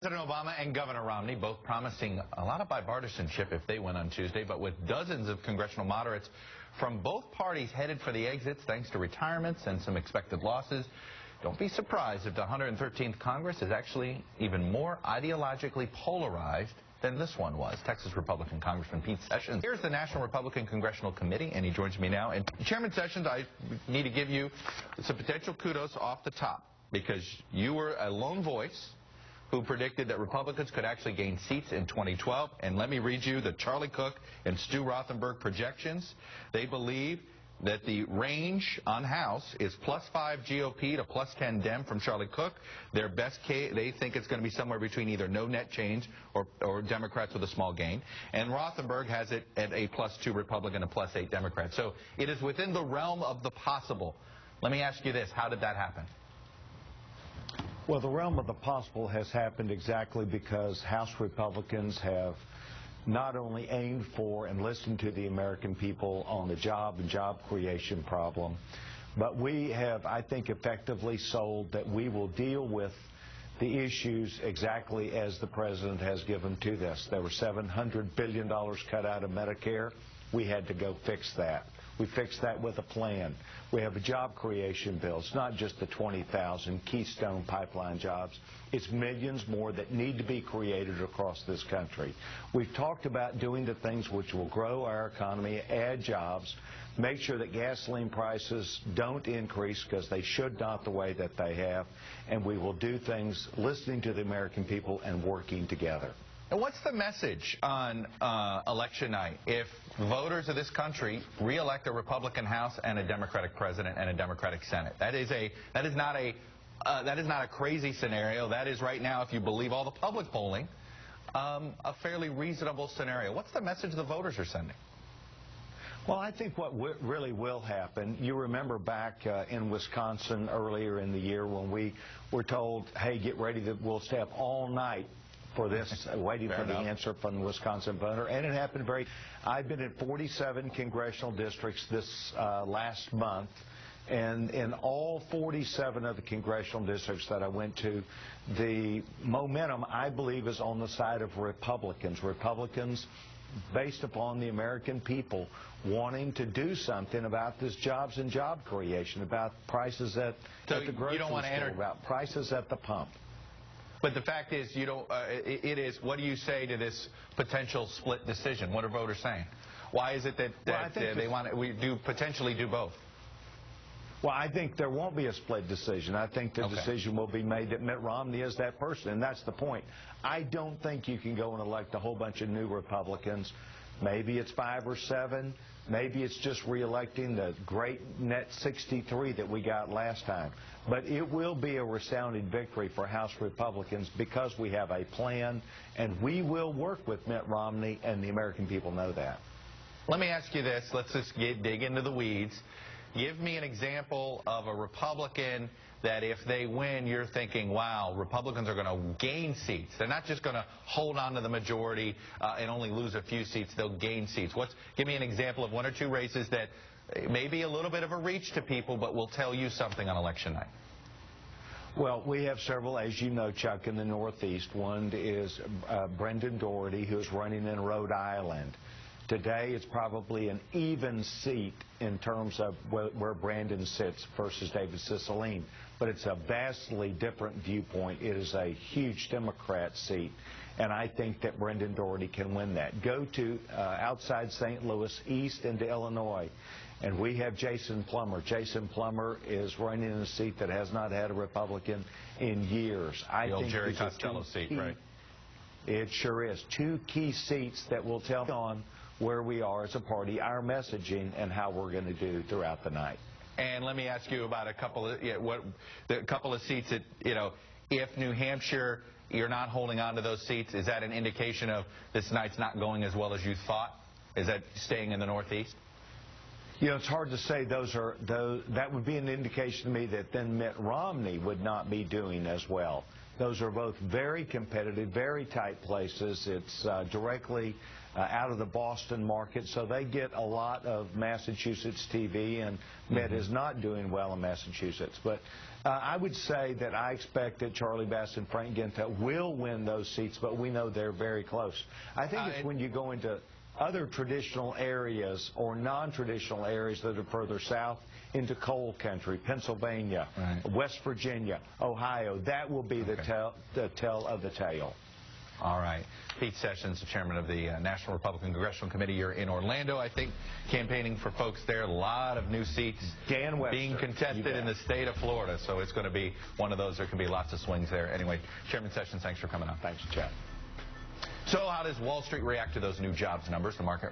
President Obama and Governor Romney both promising a lot of bipartisanship if they win on Tuesday, but with dozens of congressional moderates from both parties headed for the exits thanks to retirements and some expected losses. Don't be surprised if the 113th Congress is actually even more ideologically polarized than this one was. Texas Republican Congressman Pete Sessions. Here's the National Republican Congressional Committee, and he joins me now. And Chairman Sessions, I need to give you some potential kudos off the top, because you were a lone voice who predicted that Republicans could actually gain seats in 2012. And let me read you the Charlie Cook and Stu Rothenberg projections. They believe that the range on House is +5 GOP to +10 Dem from Charlie Cook. Their best case, they think it's going to be somewhere between either no net change or Democrats with a small gain. And Rothenberg has it at a +2 Republican and +8 Democrat. So it is within the realm of the possible. Let me ask you this. How did that happen? Well, the realm of the possible has happened exactly because House Republicans have not only aimed for and listened to the American people on the job and job creation problem, but we have, I think, effectively sold that we will deal with the issues exactly as the President has given to this. There were $700 billion cut out of Medicare. We had to go fix that. We fixed that with a plan. We have a job creation bill. It's not just the 20,000 Keystone Pipeline jobs. It's millions more that need to be created across this country. We've talked about doing the things which will grow our economy, add jobs, make sure that gasoline prices don't increase, because they should not the way that they have, and we will do things listening to the American people and working together. And what's the message on election night if voters of this country re-elect a Republican House and a Democratic President and a Democratic Senate? That is not a crazy scenario. That is right now, if you believe all the public polling, a fairly reasonable scenario. What's the message the voters are sending? Well, I think what really will happen, you remember back in Wisconsin earlier in the year when we were told, hey, get ready, we'll stay up all night for this, waiting for the answer from the Wisconsin voter, and it happened I've been in 47 congressional districts this last month, and in all 47 of the congressional districts that I went to, the momentum, I believe, is on the side of Republicans. Republicans, based upon the American people wanting to do something about this jobs and job creation, about prices at the grocery store, about prices at the pump. But the fact is, you don't. It is. What do you say to this potential split decision? What are voters saying? Why is it that they want to potentially do both? Well, I think there won't be a split decision. I think the decision will be made that Mitt Romney is that person, and that's the point. I don't think you can go and elect a whole bunch of new Republicans. Maybe it's 5 or 7. Maybe it's just re-electing the great net 63 that we got last time. But it will be a resounding victory for House Republicans because we have a plan, and we will work with Mitt Romney, and the American people know that. Let me ask you this. Let's just dig into the weeds. Give me an example of a Republican that if they win, you're thinking, wow, Republicans are going to gain seats. They're not just going to hold on to the majority and only lose a few seats. They'll gain seats. Give me an example of 1 or 2 races that may be a little bit of a reach to people, but will tell you something on election night. Well, we have several, as you know, Chuck, in the Northeast. One is Brendan Doherty, who's running in Rhode Island. Today, it's probably an even seat in terms of where Brandon sits versus David Cicilline. But it's a vastly different viewpoint. It is a huge Democrat seat, and I think that Brendan Doherty can win that. Go to outside St. Louis, east into Illinois, and we have Jason Plummer. Jason Plummer is running in a seat that has not had a Republican in years. The old Jerry Costello seat, right? It sure is. 2 key seats that will tell on where we are as a party, our messaging, and how we're going to do throughout the night. And let me ask you about a couple of seats that, if New Hampshire, you're not holding on to those seats, is that an indication of this night's not going as well as you thought? Is that staying in the Northeast? It's hard to say. That would be an indication to me that then Mitt Romney would not be doing as well. Those are both very competitive, very tight places. It's directly out of the Boston market, so they get a lot of Massachusetts TV, and Met is not doing well in Massachusetts. But I would say that I expect that Charlie Bass and Frank Ginta will win those seats, but we know they're very close. I think it's when you go into other traditional areas or non-traditional areas that are further south into coal country, Pennsylvania, West Virginia, Ohio, that will be the tell of the tale. All right. Pete Sessions, the chairman of the National Republican Congressional Committee. You're in Orlando, I think, campaigning for folks there. A lot of new seats being contested in the state of Florida. So it's going to be one of those. There can be lots of swings there. Anyway, Chairman Sessions, thanks for coming on. Thanks, Chad. So how does Wall Street react to those new jobs numbers? The market